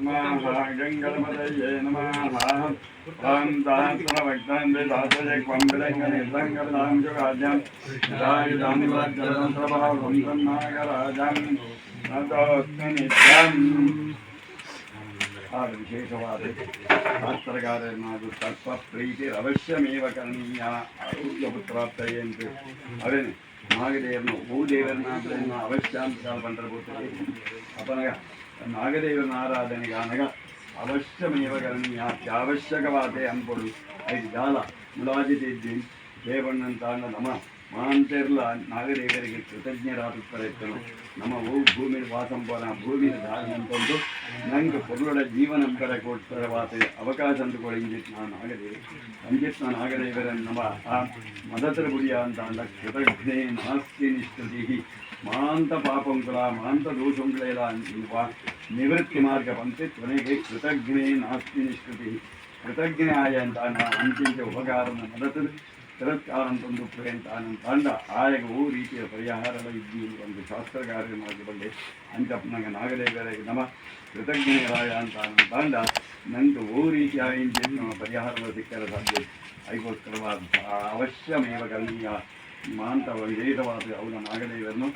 गंगलपतये नमः ओम सहस्रभक्तान्ते दासये क्वम्बिलङ्गनिर्दङ्गलां जुगाद्यं दायुधानिवज्रतन्त्रभावं तन्नागराजं नतोऽस्मि नित्यम् विशेषवादे शास्त्रकारेणादु तत्त्वप्रीतिरवश्यमेव करणीया आरोग्यपुत्राप्तये अवे नागदेवरನ್ನು ಭೂದೇವರನ್ನ ಅವಶ್ಯಾಂತ ಪಂಡರಪುರದಲ್ಲಿ ಅಪನಗ ನಾಗದೇವನ ಆರಾಧನೆಗೆ ಅನಗ ಅವಶ್ಯಮೇವ ಕರಣೀಯ ಅತ್ಯವಶ್ಯಕವಾದೆ ಅನ್ಕೊಳ್ಳು ಐದು ಜಾಲ ಮುಲಾಜಿತಿದ್ದಿ ದೇವಣ್ಣಂತ ನಮ ಮಾಂತೆರ್ಲ ನಾಗದೇವರಿಗೆ ಕೃತಜ್ಞರಾಗುತ್ತಾರೆ ನಮ್ಮ ಭೂಮಿ ವಾಸಂ ಪೋನ ಭೂಮಿ ಧಾರಣಂತಂದು ನಂಗೆ ಪೊರುಳ ಜೀವನ ಕರ ಕೊಡ್ತಾರೆ ವಾಸ ಅವಕಾಶ ಅಂದುಕೊಳ್ಳಿ ಇಂಜಿತ್ ನಾನು ನಾಗದೇವಿ ಅಂಜಿತ್ ನಾನು ನಾಗದೇವರ ನಮ್ಮ ಆ ಮದತರ ಗುಡಿಯ ಅಂತ ಅಂದ ಕೃತಜ್ಞೆ ನಾಸ್ತಿ ನಿಷ್ಠತಿ ಮಾಂತ ಪಾಪಂಕುಲ ಮಾಂತ ದೋಷಂಕುಲ ನಿವೃತ್ತಿ ಮಾರ್ಗ ಬಂತೆ ಕೊನೆಗೆ ಕೃತಜ್ಞೆ ನಾಸ್ತಿ ನಿಷ್ಠತಿ ಕೃತಜ್ಞೆ ಆಯ ಅಂತ ಅಂಚಿಂಚ ಉಪಕಾರನ ಮದತರು ತಿರಸ್ಕಾರಂ ತಂದು ಅಂತ ತಂಡ ಆಯಗ ಓ ರೀತಿಯ ಪರಿಹಾರಗಳ ಇದ್ದು ಒಂದು ಶಾಸ್ತ್ರಕಾರ್ಯ ಮಾಡಿಕೊಂಡೆ ಅಂಚಪ್ಪನಾಗ ನಾಗದೇವರಿಗೆ ನಮ ಕೃತಜ್ಞರಾಯ ಅಂತ ತಂಡ ನಂಗೆ ಓ ರೀತಿಯ ಪರಿಹಾರದ ಸಿಕ್ಕರ ಸಾಧ್ಯ ಅದಕ್ಕೋಸ್ಕರವಾದ ಅವಶ್ಯಮೇವ ಕರಣೀಯ ಮಾಂತ ವಿಧೇಯವಾದ ಅವನ ನಾಗದೇವರನ್ನು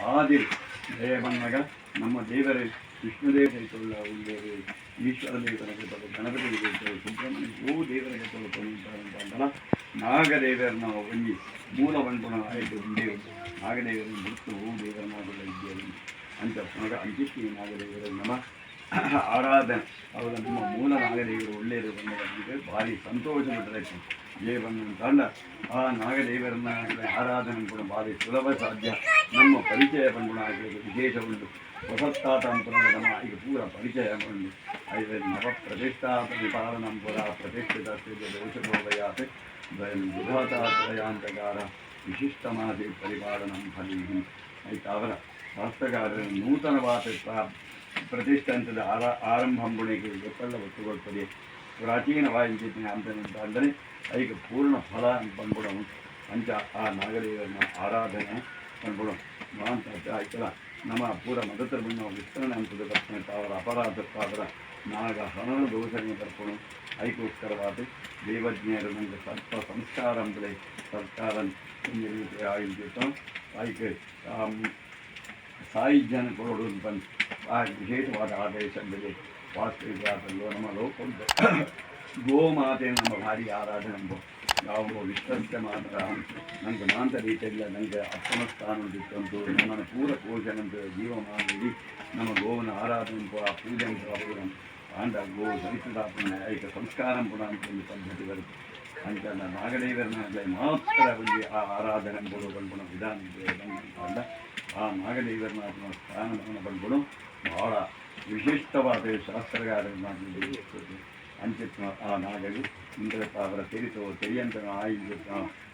ಆದಿ ದೇವನ್ನಾಗ ನಮ್ಮ ದೇವರೇ ವಿಷ್ಣುದೇವ ಕೈಕೊಳ್ಳ ಉಳ್ಳೇವೆ ಈಶ್ವರ ದೇವರ ಕೈಕೊಳ್ಳ ಗಣಪತಿ ಕೈಕೊಳ್ಳ ಸುಬ್ರಹ್ಮಣ್ಯ ಓ ದೇವರ ಕೈಕೊಳ್ಳ ಅಂತಲ್ಲ ನಾಗದೇವರನ್ನ ಒಂಜಿ ಮೂಲ ಬಂಧನ ಆಯಿತು ದೇವರು ನಾಗದೇವರನ್ನು ಬಿಟ್ಟು ಓ ದೇವರನ್ನಾಗಲ್ಲ ಇದ್ದೇವೆ ಅಂತ ಪುನಃ ಅಂಚಿತ್ತಿ ನಾಗದೇವರ ನಮ್ಮ ಆರಾಧನೆ ಅವರ ನಮ್ಮ ಮೂಲ ನಾಗದೇವರು ಒಳ್ಳೆಯದು ಬಂದರೆ ಭಾರಿ ಸಂತೋಷ ಬಿಟ್ಟರೆ ದೇವರನ್ನು ತಂಡ ಆ ನಾಗದೇವರನ್ನ ಆರಾಧನೆ ಕೂಡ ಭಾರಿ ಸುಲಭ ಸಾಧ್ಯ ನಮ್ಮ ಪರಿಚಯ ಬಂಗುಣ ಆಗಲಿಕ್ಕೆ ವಿಶೇಷ ಉಂಟು ಹೊಸತ್ತಾತ ಅಂತಂದರೆ ನಮ್ಮ ಈಗ ಪೂರ ಪರಿಚಯ ಬಂದು ಐದು ನವ ಪ್ರತಿಷ್ಠಾಪರಿಪಾಲನಂ ಪುರ ಪ್ರತಿಷ್ಠಿತ ದೋಷಭೋಗಯಾತ್ ವಿಧಾತಾತ್ರಯಾಂತಕಾರ ವಿಶಿಷ್ಟಮಾಸಿ ಪರಿಪಾಲನಂ ಫಲೀಹಿ ಆಯ್ತು ಅವರ ಶಾಸ್ತ್ರಗಾರರ ನೂತನವಾದ ಪ್ರತಿಷ್ಠಾಂತದ ಆರಂಭಂಬುಣಿಗೆ ಎಪ್ಪಲ್ಲ ಒತ್ತುಕೊಳ್ತದೆ ಪ್ರಾಚೀನವಾಯಿತಿನ ಅಂತ ಅಂದರೆ ಅದಕ್ಕೆ ಪೂರ್ಣ ಫಲ ಬಂದ್ಬಿಡೋಣ ಅಂಚ ಆ ನಾಗದೇವರನ್ನ ಆರಾಧನೆ ಬಂದ್ಬಿಡೋಣ ಅಂತ ಆಯ್ತಲ್ಲ ನಮ್ಮ ಪೂರ ಮದತರ ಬಣ್ಣ ವಿಸ್ತರಣೆ ಅಂತದ ತಕ್ಷಣ ಅವರ ಅಪರಾಧಕ್ಕೆ ಅವರ ನಾಗ ಹರಣ ದೋಷಣೆ ತರ್ಪಣು ಅದಕ್ಕೋಸ್ಕರವಾದ ದೇವಜ್ಞರು ನನಗೆ ಸ್ವಲ್ಪ ಸಂಸ್ಕಾರ ಅಂದರೆ ಸರ್ಕಾರ ರೀತಿ ಆಗಿರ್ತಾಂ ಅದಕ್ಕೆ ಸಾಹಿತ್ಯನ ಕೊಡೋದು ಬಂದು ಆ ವಿಶೇಷವಾದ ಆದೇಶದಲ್ಲಿ ವಾಸ್ತವಿಕವಾದಲ್ಲೋ ನಮ್ಮ ಲೋಕ ಗೋಮಾತೆ ನಮ್ಮ ಭಾರಿ ಆರಾಧನೆ ನಾವು ವಿಶ್ವಸ್ಯ ಮಾತ್ರ ನನಗೆ ಮಾಂತ ರೀತಿಯಲ್ಲ ನನಗೆ ಅಪ್ಪನ ಸ್ಥಾನ ಇತ್ತಂತು ನಮ್ಮನ್ನು ಪೂರ ಪೋಷಣಂತ ಜೀವಮಾನ ಇಡೀ ನಮ್ಮ ಗೋವನ ಆರಾಧನೆ ಆ ಪೂಜೆ ಅವರು ಆಂಡ ಗೋ ಸರಿಸಿದಾಪನ ಐಕ ಸಂಸ್ಕಾರ ಪುನಃ ಅಂತ ಒಂದು ಪದ್ಧತಿ ಬರುತ್ತೆ ಅಂತ ನಾಗದೇವರನ್ನ ಮಾತ್ರ ಒಂದು ಆ ಆರಾಧನೆ ಬಂದ್ಬಿಡೋ ವಿಧಾನ ಬಂದ ಆ ನಾಗದೇವರನ್ನ ಸ್ಥಾನವನ್ನು ಬಂದ್ಬಿಡು ಬಹಳ ವಿಶಿಷ್ಟವಾದ ಶಾಸ್ತ್ರಗಾರರನ್ನ ಅಂಚಿತ್ ಆ ನಾಗರು ಇಂದ್ರತ್ತ ಅವರ ತೆರಿತೋ ತೆರಿಯಂತ ಆಯುಧ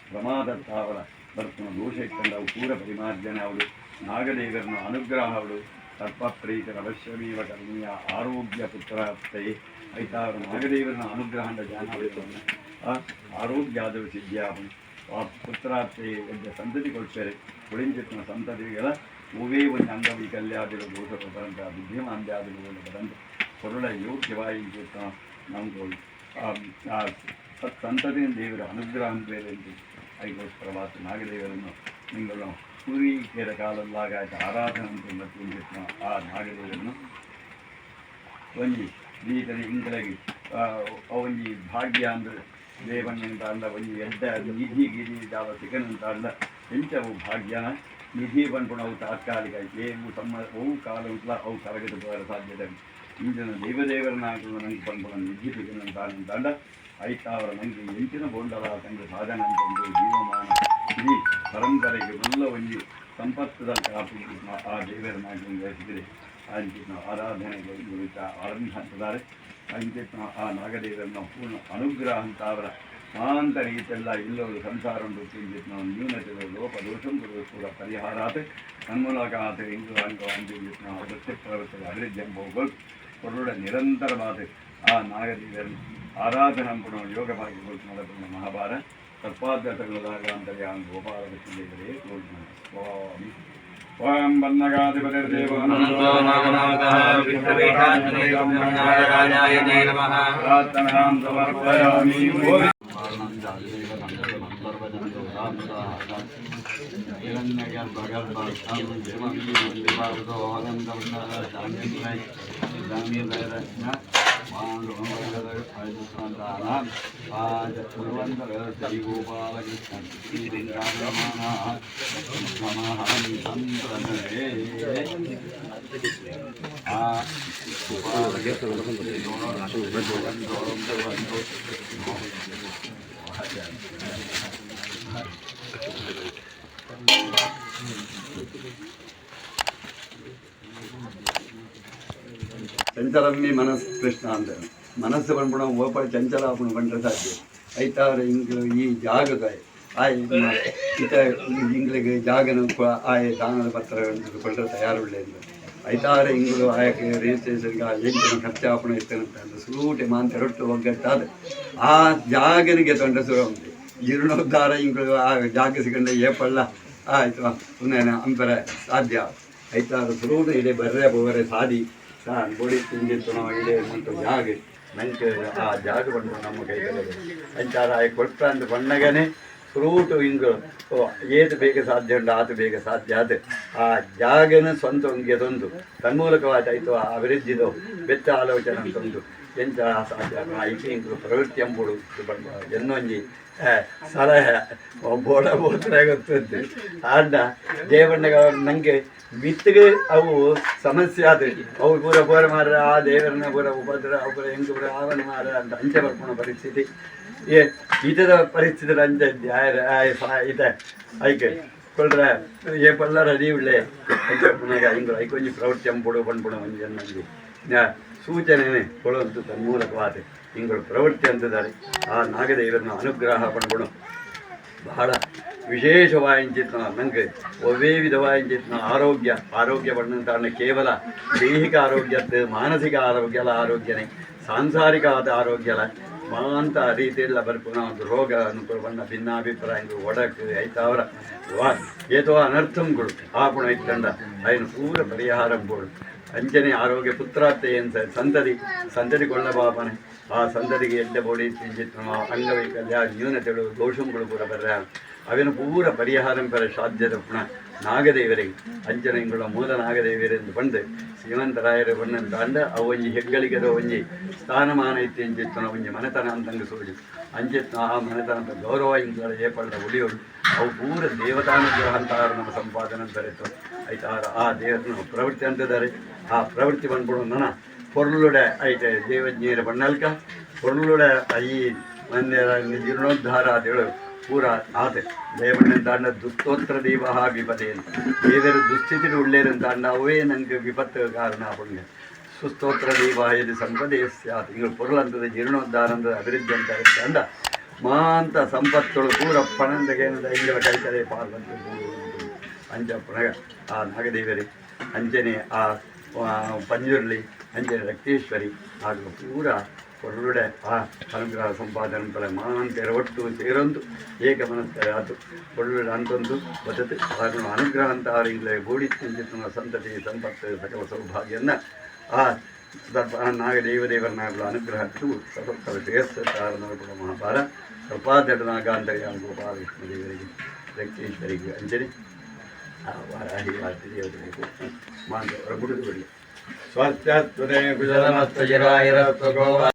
ಪ್ರಮಾದತ್ತ ಅವರ ಬರ್ತನ ದೋಷ ಇಟ್ಟಂಡ ಅವು ಪೂರ ಪರಿಮಾರ್ಜನ ಅವಳು ನಾಗದೇವರನ್ನ ಅನುಗ್ರಹ ಅವಳು ಸರ್ಪಪ್ರೀತರ ಅವಶ್ಯಮೇವ ಕರ್ಮೀಯ ಆರೋಗ್ಯ ಪುತ್ರಾಪ್ತಯೇ ಆಯ್ತಾ ಅವರು ನಾಗದೇವರನ್ನ ಅನುಗ್ರಹ ಅಂಡ ಜ್ಞಾನ ಆರೋಗ್ಯಾದವ ಸಿದ್ಧಿಯಾವನು ಆ ಪುತ್ರಾಪ್ತಯೇ ಒಂದು ಸಂತತಿ ಕೊಡ್ತಾರೆ ಉಳಿಂಚಿತ್ನ ಸಂತತಿಗಳ ಹೂವೇ ಒಂದು ಅಂಗವೈಕಲ್ಯಾದಿಗಳು ದೋಷ ಬರಂತ ಬುದ್ಧಿಮಾಂದ್ಯಾದಿಗಳು ಬರಂತ ಕೊರಳ ಯೋಗ್ಯವಾಗಿ ನಮ್ಗೆ ಸಂತತಿಯ ದೇವರ ಅನುಗ್ರಹ ಬೇರೆ ಅದಕ್ಕೋಸ್ಕರವಾದ ನಾಗದೇವರನ್ನು ನಿಂಗಳು ಪೂರ್ವೀಕರ ಕಾಲಲ್ಲಾಗ ಆರಾಧನೆ ಮತ್ತು ಆ ನಾಗದೇವರನ್ನು ಒಂಜಿ ನೀತನ ಇಂಕಲಗಿ ಒಂಜಿ ಭಾಗ್ಯ ಅಂದರೆ ದೇವಣ್ಣಂತ ಅಂದ ಒಂಜಿ ಎಡ್ಡ ನಿಧಿ ಗಿರಿ ಜಾವ ಸಿಗನಂತ ಅಂದ ಎಂಚವು ಭಾಗ್ಯನ ನಿಧಿ ಬಂದ್ಕೊಂಡು ಅವು ತಾತ್ಕಾಲಿಕ ಏವು ತಮ್ಮ ಅವು ಕಾಲ ಉಂಟಲ್ಲ ಅವು ಕರಗದ ಬರ ಸಾಧ್ಯತೆ ಇಂದಿನ ದೇವದೇವರನ್ನಾಗಲು ನನಗೆ ಬಂದ್ಕೊಂಡು ನಿಧಿ ಸಿಗನಂತ ಅಂದ ಆಯ್ತಾ ಅವರ ನನಗೆ ಎಂಚಿನ ಬೋಂಡಲ ತಂದು ಸಾಧನ ಅಂತಂದು ಜೀವಮಾನ ಇಡೀ ಪರಂಪರೆಗೆ ಎಲ್ಲ ಒಂದು ಸಂಪತ್ತದ ಕಾಪಿ ಆ ದೇವರನ್ನಾಗಿ ವಹಿಸಿದರೆ ಅಂಚಿನ ಆರಾಧನೆಗೆ ಕುರಿತ ಆರಂಭ ಅಂತಿದ್ದಾರೆ ಅಂಚಿನ ಆ ನಾಗದೇವರನ್ನ ಪೂರ್ಣ ಅನುಗ್ರಹ ಅಂತ ಅವರ ಶಾಂತ ರೀತಿಯೆಲ್ಲ ಇಲ್ಲವರು ಸಂಸಾರ ಉಂಟು ನಾವು ನ್ಯೂನತೆ ಲೋಪ ದೋಷಂ ಕೂಡ ಪರಿಹಾರಾತ್ ತನ್ಮೂಲಕಾತ್ ಇಂದು ಅಂಜಿನ ವೃತ್ತಿ ಪ್ರವೃತ್ತಿ ಅಭಿವೃದ್ಧಿ ಹೋಗೋದು ಕೊರಡ ನಿರಂತರವಾದ ಆ ನಾಗದೇವರನ್ನು ಆರಾಧನಾ ಪುನಃ ಯೋಗ ಭಾಗ್ಯಗೊಳಿಸಿದ ಮಹಾಭಾರ ಸರ್ಪಾದ್ಯತಗಳಾಗ ಅಂತರ್ಯಾಂ ಗೋಪಾಲ ಕೃಷ್ಣ ದೇವರೇ ಸ್ವಾಮಿ ಓಂ ಬನ್ನಗಾಧಿಪತಿರ್ದೇವೋ ಅನಂತೋ ನಾಗನಾಥಃ ವಿಷ್ಣುವೇಷಾಂತರೇಕರಾಜಾಯ ನಮಃ ಪ್ರಾರ್ಥನಾಂ ಸಮರ್ಪಯಾಮಿ. ಚಂಚಲಮ್ಮಿ ಮನಸ್ಸು ಕೃಷ್ಣ ಅಂತ ಮನಸ್ಸು ಬಂದ್ಬಿಡ ಓಪಳ ಚಂಚಲಾಪಣ ಬಂದ್ರೆ ಸಾಧ್ಯ ಐತಾರ ಹಿಂಗೆ ಈ ಜಾಗದ ಆಯ್ ಇತ ಇಂಗ್ಳಿಗೆ ಜಾಗನ ಆಯ ದಾನದ ಪತ್ರ ಕೊಂಡ್ರೆ ತಯಾರುಳ್ಳೆ ಅಂತ ಐತಾರ ಇಂಗಳು ಆಯಕ್ಕೆ ರಿಜಿಸ್ಟ್ರೇಷನ್ಗೆ ಎಂಚಿನ ಖರ್ಚಾಪಣ ಇರ್ತೇನಂತ ಅಂದ್ರೆ ಸೂಟೆ ಮಾಂತ ರೊಟ್ಟು ಒಗ್ಗಟ್ಟಾದ ಆ ಜಾಗನಿಗೆ ತೊಂದರೆ ಸುರ ಉಂಟು ಜೀರ್ಣೋದ್ಧಾರ ಇಂಗಳು ಆ ಜಾಗ ಸಿಗಂಡ ಏಪಳ್ಳ ಆಯ್ತು ಪುನಃ ಅಂಪರ ಸಾಧ್ಯ ಐತಾರ ಸುರೂಟ ಇದೆ ಬರ್ರೆ ಬೋರೆ ಸಾದಿ ಬೋಡಿ ತಿಂದಿತ್ತು ನಾವು ಇಡೇ ಮತ್ತು ಜಾಗ ನಂಗೆ ಆ ಜಾಗ ಬಂದು ನಮ್ಮ ಕೈಯಲ್ಲಿ ಅಂಚಾರ ಕೊಟ್ಟ ಅಂತ ಬಂದಾಗನೇ ಫ್ರೂಟು ಹಿಂಗೆ ಏದು ಬೇಗ ಸಾಧ್ಯ ಉಂಟು ಆತು ಬೇಗ ಸಾಧ್ಯ ಅದು ಆ ಜಾಗನ ಸ್ವಂತ ಒಂಗೆ ಅದೊಂದು ತನ್ಮೂಲಕವಾದ ಆಯಿತು ಆ ಅಭಿವೃದ್ಧಿದು ಬೆತ್ತ ಆಲೋಚನೆ ಅಂತ ಉಂಟು ಎಂತ ಸಾಧ್ಯ ಐತಿ ಹಿಂಗೆ ಪ್ರವೃತ್ತಿ ಎಂಬುಡು ಎನ್ನೊಂಜಿ ಸಲಹೆ ಬೋಡ ಬೋತ್ರ ಗೊತ್ತಂತೆ ಆಡ ದೇವಣ್ಣಗ ನನಗೆ ಬಿತ್ತಿಗೆ ಅವು ಸಮಸ್ಯೆ ಆದ್ರೆ ಅವು ಪೂರ ಪೂರ ಮಾರ ಆ ದೇವರನ್ನ ಪೂರ ಉಪದ್ರ ಅವು ಪೂರ ಹೆಂಗೆ ಪೂರ ಆವನ ಮಾರ ಅಂತ ಅಂಚೆ ಬರ್ಕೊಳೋ ಪರಿಸ್ಥಿತಿ ಈಟದ ಪರಿಸ್ಥಿತಿ ಅಂಚೆ ಇದೆ ಐಕೆ ಕೊಳ್ರೆ ಏ ಪಲ್ಲ ರೆಡಿ ಉಳ್ಳೆ ಐಕೆ ಪುನಃ ಹಿಂಗೆ ಐಕೊಂಜಿ ಪ್ರವೃತ್ತಿ ಎಂಬುಡು ಬಂದ್ಬಿಡು ಒಂಜಿ ಅನ್ನಂಜಿ ಸೂಚನೆ ಕೊಡುವಂಥ ತನ್ಮೂಲಕವಾದ ಹಿಂಗಳು ಪ್ರವೃತ್ತಿ ಅಂತಿದ್ದಾರೆ ಆ ನಾಗದೇವರನ್ನು ಅನುಗ್ರಹ ಪಡ್ಬಿಡು ಬಹಳ ವಿಶೇಷವಾಯಿನ ನನಗೆ ಒವ್ವೇ ವಿಧವಾಯಿನ ಆರೋಗ್ಯ ಪಡೆದಂತ ಕೇವಲ ದೈಹಿಕ ಆರೋಗ್ಯದ ಮಾನಸಿಕ ಆರೋಗ್ಯಲ ಆರೋಗ್ಯನೇ ಸಾಂಸಾರಿಕವಾದ ಆರೋಗ್ಯಲ ಮಾಂತ ರೀತಿಯೆಲ್ಲ ಬರ್ಪುನ ಒಂದು ರೋಗ ಅನುಕೂಲ ಭಿನ್ನಾಭಿಪ್ರಾಯಗಳು ಒಡಕು ಐತವರ ಏತೋ ಅನರ್ಥಂಗಳು ಆಪುಣ ಇತ್ತಂಡ ಅಯ್ಯನು ಪೂರ ಪರಿಹಾರಗಳು ಅಂಜನೆ ಆರೋಗ್ಯ ಪುತ್ರಾರ್ತೆ ಅಂತ ಸಂತತಿ ಕೊಳ್ಳಬಾಪನೆ ಆ ಸಂತತಿಗೆ ಎಡ್ಡೆ ಬೋಡಿ ತಿಂಜಿತ್ತು ಅಂಗವೈಕಲ್ಯ ನ್ಯೂನತೆಗಳು ದೋಷಗಳು ಕೂಡ ಬರ್ರ ಅವೇನು ಪೂರ ಪರಿಹಾರ ಪರ ಸಾಧ್ಯದ ಪುನಃ ನಾಗದೇವರಿಗೆ ಅಂಜನೆಗಳ ಮೂಲ ನಾಗದೇವರೆಂದು ಬಂದು ಶ್ರೀಮಂತರಾಯರ ಬಣ್ಣಂತ ಅಂಡ ಅವೊಂಜಿ ಹೆಗ್ಗಳಿಗದ ಒಂಜಿ ಸ್ಥಾನಮಾನ ಇತ್ತು ಎಂಜಿತ್ತು ಒಂಜಿ ಮನೆತನ ಅಂತಂಗೆ ಸೋಜಿ ಅಂಜಿತ್ತು ಆ ಮನೆತನದ ಗೌರವ ಇಂಗಳ ಏಪಳ್ಳ ಉಳಿಯೋಳು ಅವು ಪೂರ ದೇವತಾನುಗ್ರಹ ಅಂತಾರು ನಮ್ಮ ಸಂಪಾದನೆ ಬರೆತು ಆಯ್ತಾರ ಆ ದೇವರನ್ನು ಪ್ರವೃತ್ತಿ ಅಂತಿದ್ದಾರೆ ಆ ಪ್ರವೃತ್ತಿ ಬಂದ್ಬಿಡು ನನ್ನ ಪೊರ್ಲುಡೆ ಐತೆ ದೇವಜ್ಞರ ಬಣ್ಣಲ್ಕ ಪೊರ್ಲುಡೆ ಈ ಮಂದಿರ ಜೀರ್ಣೋದ್ಧಾರ ಅದೇಳು ಪೂರ ಆತೆ ದೇವಣ್ಣಂತ ಅಂಡ ದುಸ್ತೋತ್ರ ದೀಪ ವಿಪದೆ ಅಂತ ದೇವರು ದುಸ್ಥಿತಿ ಉಳ್ಳೇರಂತ ಅಂಡ ಅವೇ ನನಗೆ ವಿಪತ್ತು ಕಾರಣ ಪುಣ್ಯ ಸುಸ್ತೋತ್ರ ದೀಪ ಇದು ಸಂಪದೇ ಸ್ಯಾತ್ ಹಿಂಗೆ ಪೊರ್ಲಂತದ ಜೀರ್ಣೋದ್ಧಾರ ಅಂತ ಅಭಿವೃದ್ಧಿ ಅಂತ ಅಂಡ ಮಾಂತ ಸಂಪತ್ತುಗಳು ಪೂರ ಪಣಂದಗೇನದ ಹಿಂಗೆಲ್ಲ ಕೈತಲೆ ಪಾರ್ವಂತ ಅಂಜ ಪುನಃ ಆ ನಾಗದೇವರಿ ಅಂಜನೆ ಆ ಪಂಜುರ್ಲಿ ಅಂಜನೆ ರಕ್ತೇಶ್ವರಿ ಹಾಗೂ ಪೂರ ಹೊರಗಡೆ ಆ ಅನುಗ್ರಹ ಸಂಪಾದನೆ ಫಲ ಮಾಂತರ ಒಟ್ಟು ಸೇರೊಂದು ಏಕ ಮನಸ್ಕರ ಆತು ಹೊರಗಡೆ ಅಂತೊಂದು ಬದತೆ ಹಾಗೂ ಅನುಗ್ರಹ ಅಂತ ಅವರಿಗೆ ಗೋಡಿ ಚಿಂತಿತ ಸಂತತಿ ಸಂಪತ್ತು ಸಕಲ ಸೌಭಾಗ್ಯನ ಆ ನಾಗದೇವದೇವರನ್ನಾಗಲು ಅನುಗ್ರಹ ಸಕಲ ಶ್ರೇಯಸ್ಸಾರ ಮಹಾಭಾರ ಕೃಪಾದಟನಾಗಾಂತರ್ಯ ಗೋಪಾಲ ವಿಷ್ಣುದೇವರಿಗೆ ರಕ್ತೇಶ್ವರಿಗೆ ಅಂಜನೆ ವಾರಾಹಿ ವಾರ್ತಿ ದೇವತೆಗೂ ಮಾಂತ ಹೊರಗುಡಿದು ಬಿಡಲಿ ಸ್ವಾಸ್ಥ್ಯ ಗುಜರಮಸ್ತ ಜರಾಯಿರ